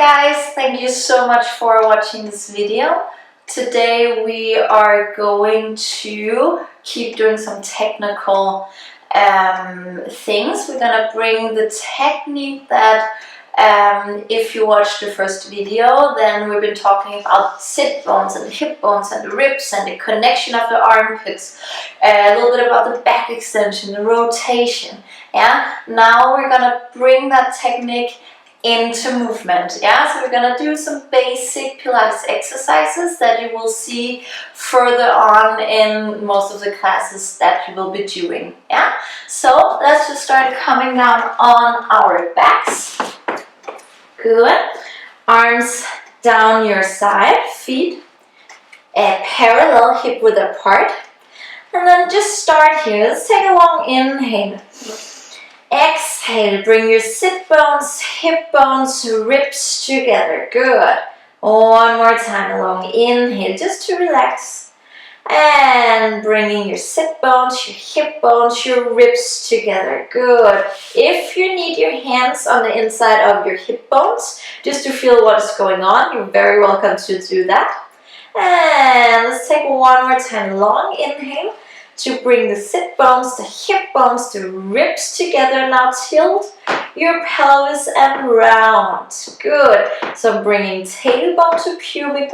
guys, thank you so much for watching this video. Today we are going to keep doing some technical things. We're gonna bring the technique that if you watched the first video, then we've been talking about sit bones and hip bones and the ribs and the connection of the armpits, a little bit about the back extension, the rotation. Yeah, now we're gonna bring that technique into movement. Yeah, so we're gonna do some basic Pilates exercises that you will see further on in most of the classes that you will be doing. Yeah, so let's just start coming down on our backs. Good. Arms down your side, feet parallel, hip width apart, and then just start here. Let's take a long inhale. Exhale, bring your sit bones, hip bones, ribs together. Good. One more time, a long inhale, just to relax. And bringing your sit bones, your hip bones, your ribs together. Good. If you need your hands on the inside of your hip bones, just to feel what is going on, you're very welcome to do that. And let's take one more time, long inhale. To bring the sit bones, the hip bones, the ribs together. Now tilt your pelvis and round. Good. So bringing tailbone to pubic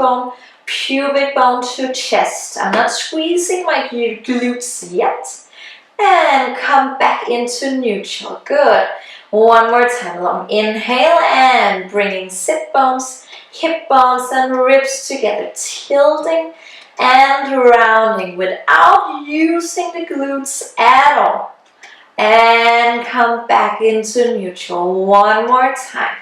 bone to chest. I'm not squeezing my glutes yet. And come back into neutral. Good. One more time, long inhale and bringing sit bones, hip bones and ribs together. Tilting and rounding without using the glutes at all. And come back into neutral. One more time.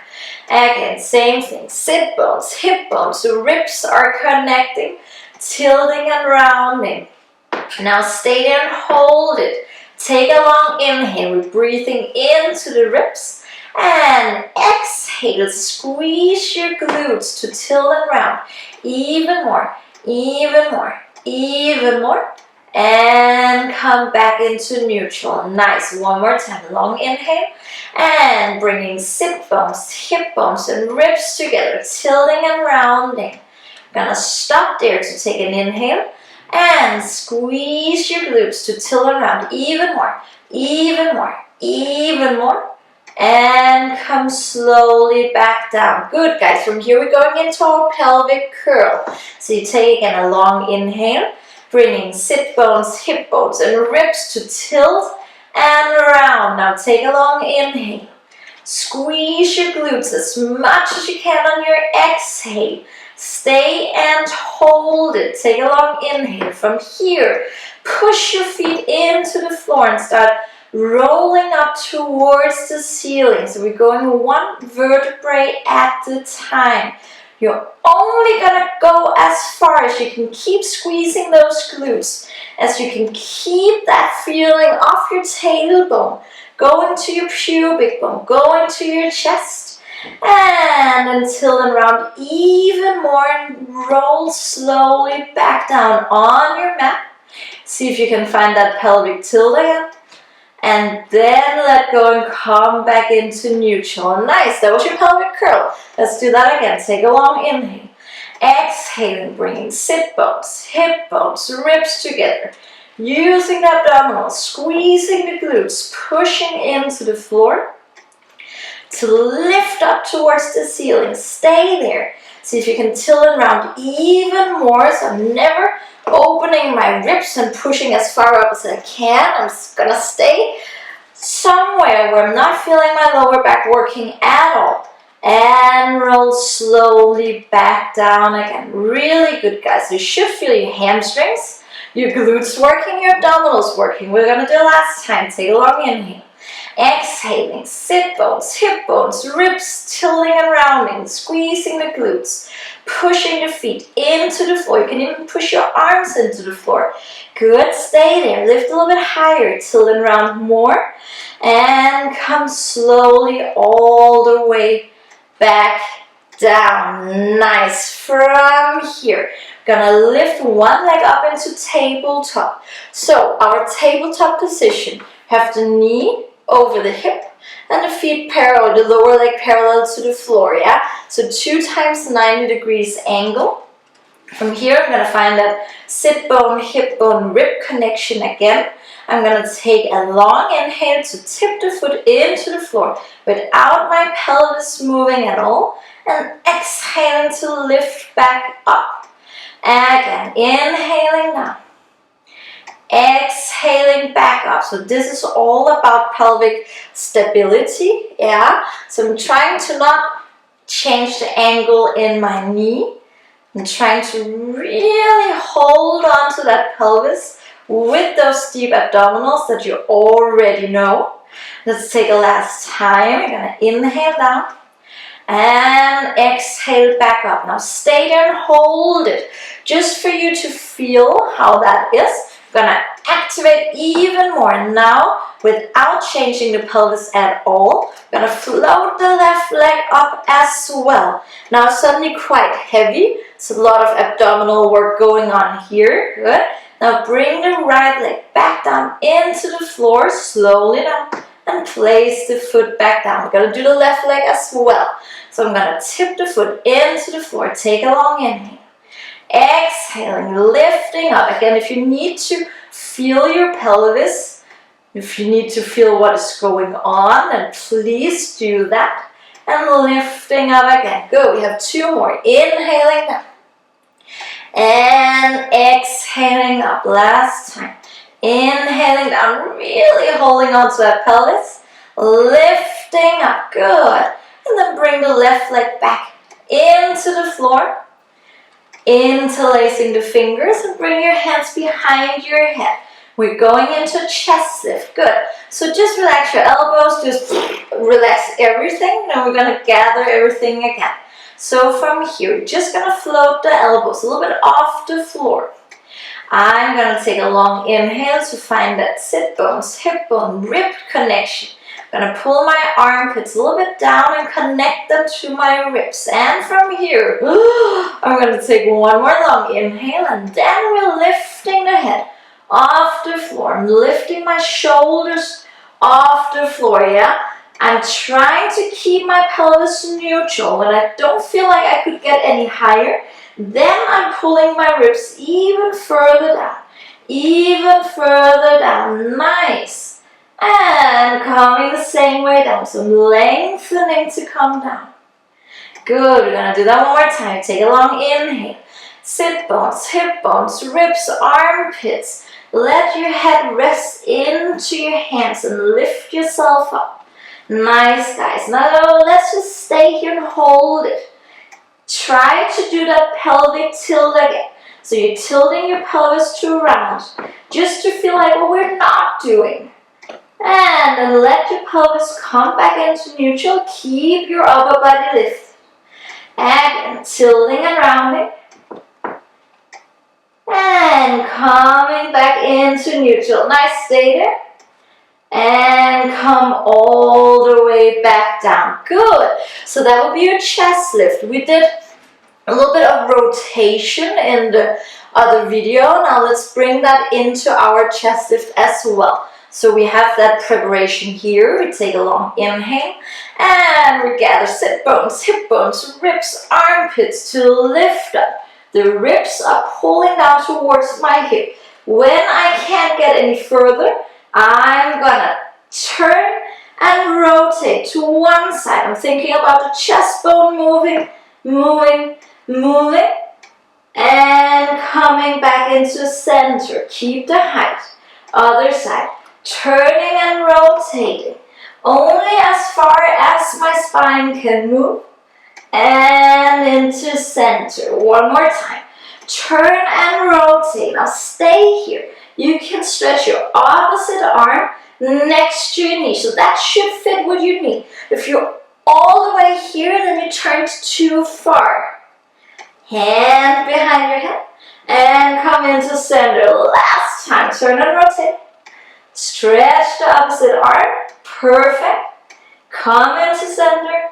Again, same thing. Sit bones, hip bones, ribs are connecting, tilting and rounding. Now stay there and hold it. Take a long inhale. We're breathing into the ribs. And exhale. Squeeze your glutes to tilt and round. Even more. Even more, even more, and come back into neutral. Nice. One more time, long inhale, and bringing sit bones, hip bones, and ribs together, tilting and rounding. Gonna stop there to take an inhale, and squeeze your glutes to tilt and round. Even more, even more, even more. And come slowly back down. Good, guys. From here we're going into our pelvic curl. So you take again a long inhale, bringing sit bones, hip bones, and ribs to tilt and round. Now take a long inhale. Squeeze your glutes as much as you can on your exhale. Stay and hold it. Take a long inhale. From here, push your feet into the floor and start rolling up towards the ceiling. So we're going one vertebrae at a time. You're only gonna go as far as you can keep squeezing those glutes, as you can keep that feeling off your tailbone, going to your pubic bone, going to your chest, and then tilt and round even more and roll slowly back down on your mat. See if you can find that pelvic tilt again. And then let go and come back into neutral. Nice, that was your pelvic curl. Let's do that again. Take a long inhale. Exhaling, bringing sit bones, hip bones, ribs together. Using the abdominals, squeezing the glutes, pushing into the floor to lift up towards the ceiling. Stay there. See if you can tilt and round even more. So I'm never opening my ribs and pushing as far up as I can. I'm just gonna stay somewhere where I'm not feeling my lower back working at all. And roll slowly back down again. Really good, guys. You should feel your hamstrings, your glutes working, your abdominals working. We're gonna do it last time. Take a long inhale. Exhaling, sit bones, hip bones, ribs, tilting and rounding, squeezing the glutes, pushing the feet into the floor. You can even push your arms into the floor. Good, stay there. Lift a little bit higher, tilt and round more, and come slowly all the way back down. Nice. From here, gonna lift one leg up into tabletop. So our tabletop position, have the knee over the hip, And the feet parallel, the lower leg parallel to the floor, yeah? So 2 times 90 degrees angle. From here, I'm going to find that sit bone, hip bone, rib connection again. I'm going to take a long inhale to tip the foot into the floor without my pelvis moving at all. And exhaling to lift back up. Again, inhaling down. Exhaling back up. So this is all about pelvic stability, yeah? So I'm trying to not change the angle in my knee. I'm trying to really hold on to that pelvis with those deep abdominals that you already know. Let's take a last time. You're going to inhale down and exhale back up. Now stay there and hold it just for you to feel how that is. Gonna activate even more now without changing the pelvis at all. Gonna float the left leg up as well. Now it's suddenly quite heavy. It's a lot of abdominal work going on here. Good. Now bring the right leg back down into the floor, slowly down, and place the foot back down. We're gonna do the left leg as well. So I'm gonna tip the foot into the floor. Take a long inhale. Exhaling, lifting up. Again, if you need to feel your pelvis, if you need to feel what is going on, then please do that. And lifting up again. Good. We have 2 more. Inhaling down. And exhaling up. Last time. Inhaling down, really holding on to that pelvis. Lifting up. Good. And then bring the left leg back into the floor. Interlacing the fingers and bring your hands behind your head. We're going into chest lift. Good. So just relax your elbows, just relax everything. Now we're going to gather everything again. So from here, we're just going to float the elbows a little bit off the floor. I'm going to take a long inhale to find that sit bones, hip bone, rib connection. I'm going to pull my armpits a little bit down and connect them to my ribs. And from here, I'm going to take one more long inhale, and then we're lifting the head off the floor. I'm lifting my shoulders off the floor, yeah? I'm trying to keep my pelvis neutral. When I don't feel like I could get any higher, then I'm pulling my ribs even further down. Even further down. Nice. And coming the same way down, so lengthening to come down. Good, we're going to do that one more time. Take a long inhale. Sit bones, hip bones, ribs, armpits. Let your head rest into your hands and lift yourself up. Nice, guys. Now let's just stay here and hold it. Try to do that pelvic tilt again. So you're tilting your pelvis to round, just to feel like what we're not doing. And then let your pelvis come back into neutral. Keep your upper body lifted. Again, tilting and rounding. And coming back into neutral. Nice, stay there. And come all the way back down. Good. So that will be your chest lift. We did a little bit of rotation in the other video. Now let's bring that into our chest lift as well. So we have that preparation here. We take a long inhale and we gather sit bones, hip bones, ribs, armpits to lift up. The ribs are pulling down towards my hip. When I can't get any further, I'm gonna turn and rotate to one side. I'm thinking about the chest bone moving, moving, moving, and coming back into center. Keep the height. Other side. Turning and rotating, only as far as my spine can move, and into center. One more time. Turn and rotate. Now stay here. You can stretch your opposite arm next to your knee, so that should fit with your knee. If you're all the way here, then you turn too far. Hand behind your head, and come into center. Last time. Turn and rotate. Stretch the opposite arm, perfect. Come into center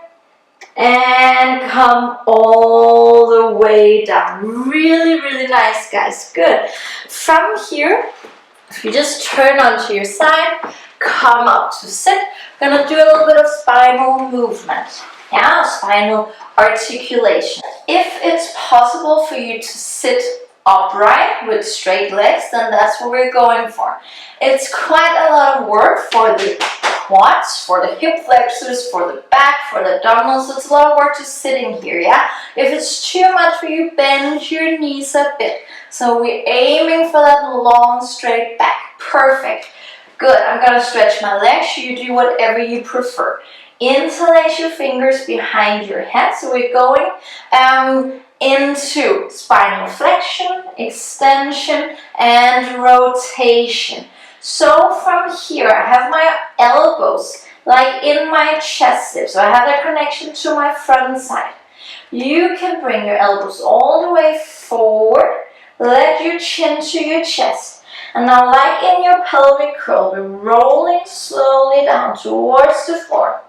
and come all the way down. Really, really nice, guys. Good. From here, you just turn onto your side, come up to sit. Gonna do a little bit of spinal movement. Yeah, spinal articulation. If it's possible for you to sit upright with straight legs, then that's what we're going for. It's quite a lot of work for the quads, for the hip flexors, for the back, for the abdominals. It's a lot of work just sitting here, yeah? If it's too much for you, bend your knees a bit. So we're aiming for that long, straight back. Perfect. Good. I'm going to stretch my legs. You do whatever you prefer. Interlace your fingers behind your head. So we're going into spinal flexion, extension, and rotation. So from here, I have my elbows like in my chest dip. So I have that connection to my front side. You can bring your elbows all the way forward. Let your chin to your chest. And now, like in your pelvic curl, we're rolling slowly down towards the floor.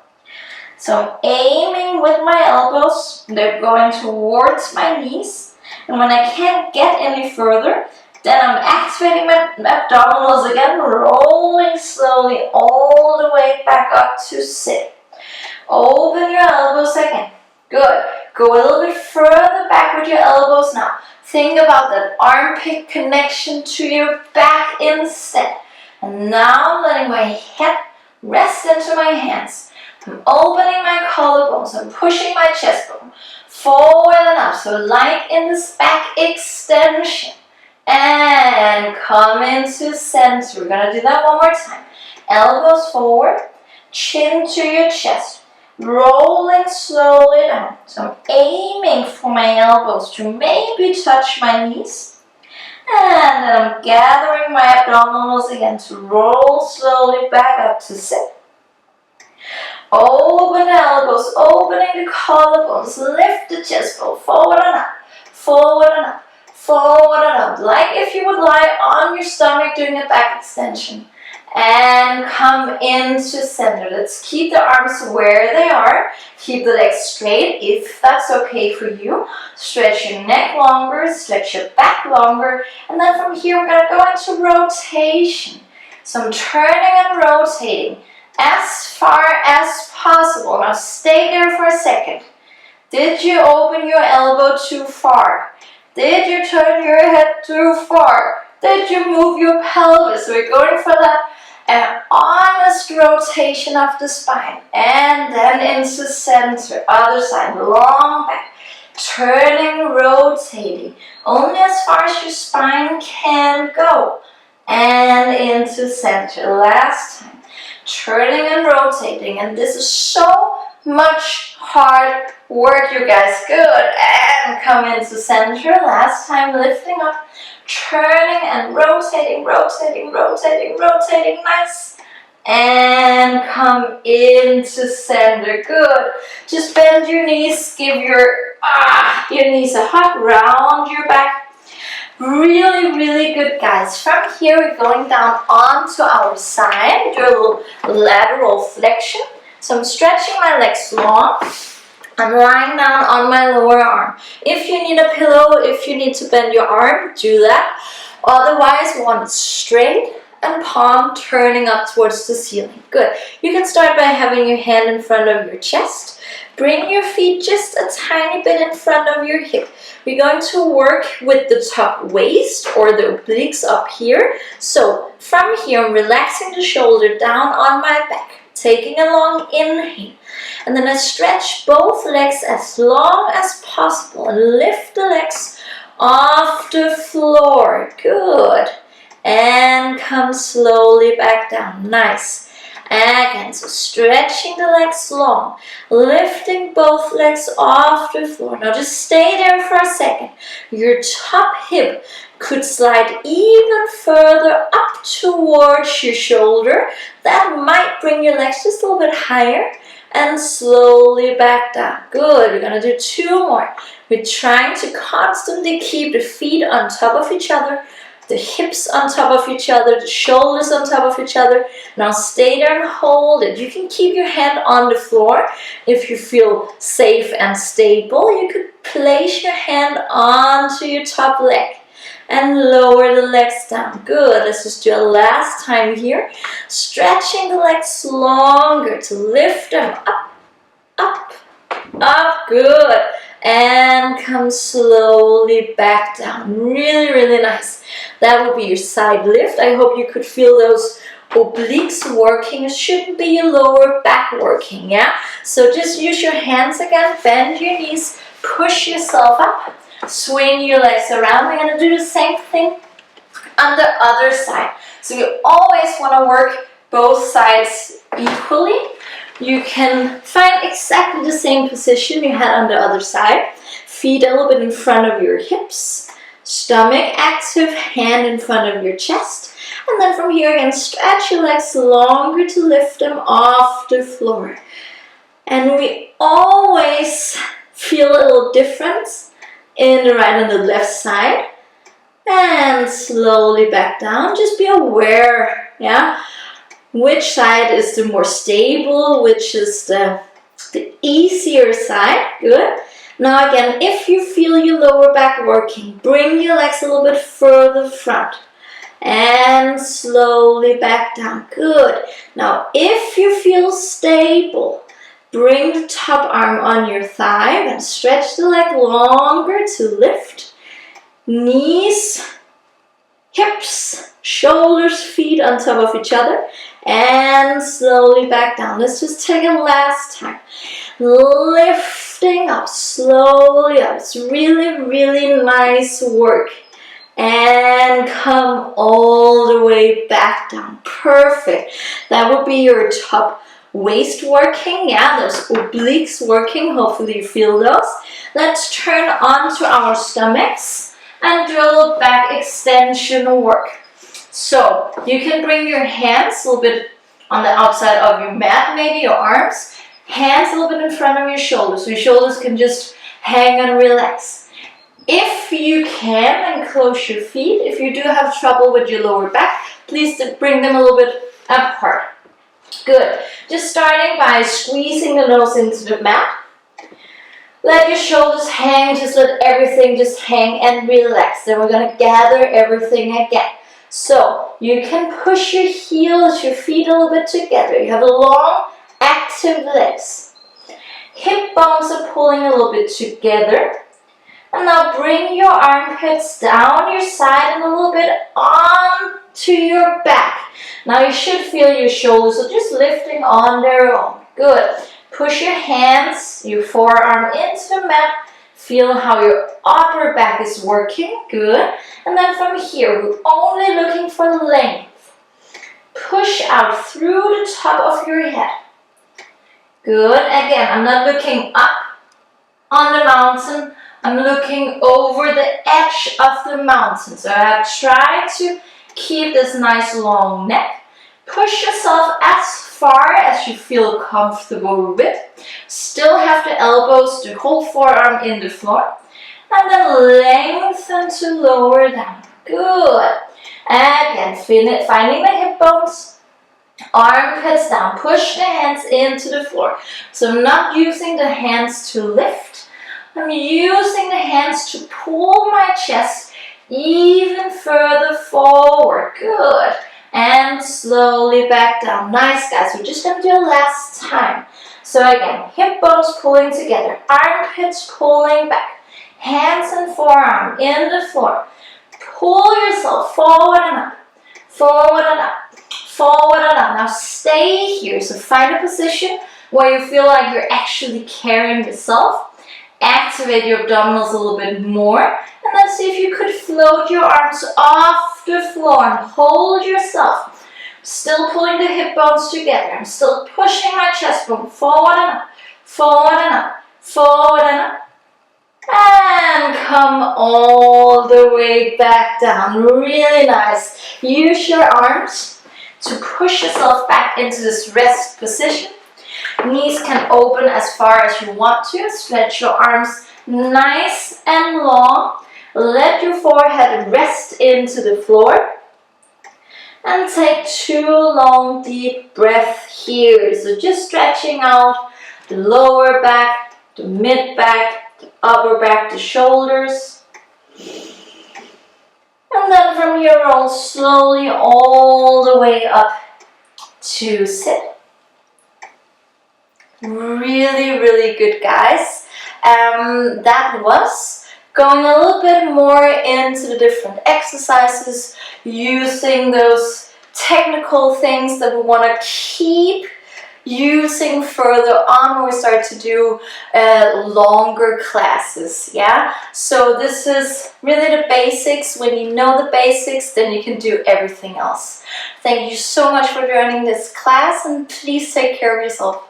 So I'm aiming with my elbows. They're going towards my knees. And when I can't get any further, then I'm activating my abdominals again, rolling slowly all the way back up to sit. Open your elbows again. Good. Go a little bit further back with your elbows now. Think about that armpit connection to your back instead. And now I'm letting my head rest into my hands. I'm opening my collarbones. I'm pushing my chest bone forward and up. So like in this back extension. And come into center. We're going to do that one more time. Elbows forward. Chin to your chest. Rolling slowly down. So I'm aiming for my elbows to maybe touch my knees. And then I'm gathering my abdominals again to roll slowly back up to sit. Open the elbows, opening the collarbones, lift the chest bone, forward and up, forward and up, forward and up. Like if you would lie on your stomach doing a back extension. And come into center. Let's keep the arms where they are. Keep the legs straight if that's okay for you. Stretch your neck longer, stretch your back longer. And then from here we're going to go into rotation. So I'm turning and rotating as far as possible. Now stay there for a second. Did you open your elbow too far? Did you turn your head too far? Did you move your pelvis? So we're going for that an honest rotation of the spine. And then into center. Other side. Long back. Turning, rotating. Only as far as your spine can go. And into center. Last time. Turning and rotating. And this is so much hard work, you guys. Good. And come into center. Last time, lifting up, turning and rotating, rotating, rotating, rotating. Nice. And come into center. Good. Just bend your knees. Give your knees a hug. Round your back. Really, really good, guys. From here, we're going down onto our side. Do a little lateral flexion. So I'm stretching my legs long. I'm lying down on my lower arm. If you need a pillow, if you need to bend your arm, do that. Otherwise, we want it straight and palm turning up towards the ceiling. Good. You can start by having your hand in front of your chest. Bring your feet just a tiny bit in front of your hip. We're going to work with the top waist or the obliques up here. So from here, I'm relaxing the shoulder down on my back. Taking a long inhale. And then I stretch both legs as long as possible. And lift the legs off the floor. Good. And come slowly back down. Nice. Again, so stretching the legs long. Lifting both legs off the floor. Now just stay there for a second. Your top hip could slide even further up towards your shoulder. That might bring your legs just a little bit higher. And slowly back down. Good. We're going to do two more. We're trying to constantly keep the feet on top of each other. The hips on top of each other, the shoulders on top of each other. Now stay there and hold it. You can keep your hand on the floor if you feel safe and stable. You could place your hand onto your top leg. and lower the legs down. Good. Let's just do a last time here. Stretching the legs longer to lift them up, up, up. Good. And come slowly back down. Really, really nice. That will be your side lift. I hope you could feel those obliques working. It shouldn't be your lower back working, yeah? So just use your hands again, bend your knees, push yourself up, swing your legs around. We're going to do the same thing on the other side. So you always want to work both sides equally. You can find exactly the same position you had on the other side. Feet a little bit in front of your hips, stomach active, hand in front of your chest. And then from here again, stretch your legs longer to lift them off the floor. And we always feel a little difference in the right and the left side. And slowly back down. Just be aware, yeah, which side is the more stable, which is the easier side. Good. Now again, if you feel your lower back working, bring your legs a little bit further front. And slowly back down. Good. Now if you feel stable, bring the top arm on your thigh and stretch the leg longer to lift. Knees, hips, shoulders, feet on top of each other. And slowly back down. Let's just take it last time. Lifting up, slowly up. It's really, really nice work. And come all the way back down. Perfect. That would be your top waist working. Yeah, those obliques working. Hopefully you feel those. Let's turn onto our stomachs and do a little back extension work. So you can bring your hands a little bit on the outside of your mat, maybe your arms. Hands a little bit in front of your shoulders. So your shoulders can just hang and relax. If you can, then close your feet. If you do have trouble with your lower back, please bring them a little bit apart. Good. Just starting by squeezing the nose into the mat. Let your shoulders hang. Just let everything just hang and relax. Then we're going to gather everything again. So you can push your heels, your feet a little bit together. You have long, active legs. Hip bones are pulling a little bit together. And now bring your armpits down your side and a little bit onto your back. Now you should feel your shoulders are just lifting on their own. Good. Push your hands, your forearm into the mat. Feel how your upper back is working. Good. And then from here, we're only looking for length. Push out through the top of your head. Good. Again, I'm not looking up on the mountain. I'm looking over the edge of the mountain. So I try to keep this nice long neck. Push yourself as far as you feel comfortable with. Still have the elbows, the whole forearm in the floor. And then lengthen to lower down. Good. Again, finding the hip bones. Armpits down. Push the hands into the floor. So I'm not using the hands to lift. I'm using the hands to pull my chest even further forward. Good. And slowly back down. Nice, guys. We're just going to do it last time. So again, hip bones pulling together. Armpits pulling back. Hands and forearm in the floor. Pull yourself forward and up. Forward and up. Forward and up. Now stay here. So find a position where you feel like you're actually carrying yourself. Activate your abdominals a little bit more. And then see if you could float your arms off the floor and hold yourself. Still pulling the hip bones together. I'm still pushing my chest bone forward and up. Forward and up. Forward and up. And come all the way back down. Really nice. Use your arms to push yourself back into this rest position. Knees can open as far as you want to. Stretch your arms nice and long. Let your forehead rest into the floor. And take 2 long deep breaths here. So just stretching out the lower back, the mid back, the upper back, the shoulders. And then from here, roll slowly all the way up to sit. Really, really good, guys. That was going a little bit more into the different exercises, using those technical things that we want to keep using further on when we start to do longer classes. Yeah, so this is really the basics. When you know the basics, then you can do everything else. Thank you so much for joining this class, and please take care of yourself.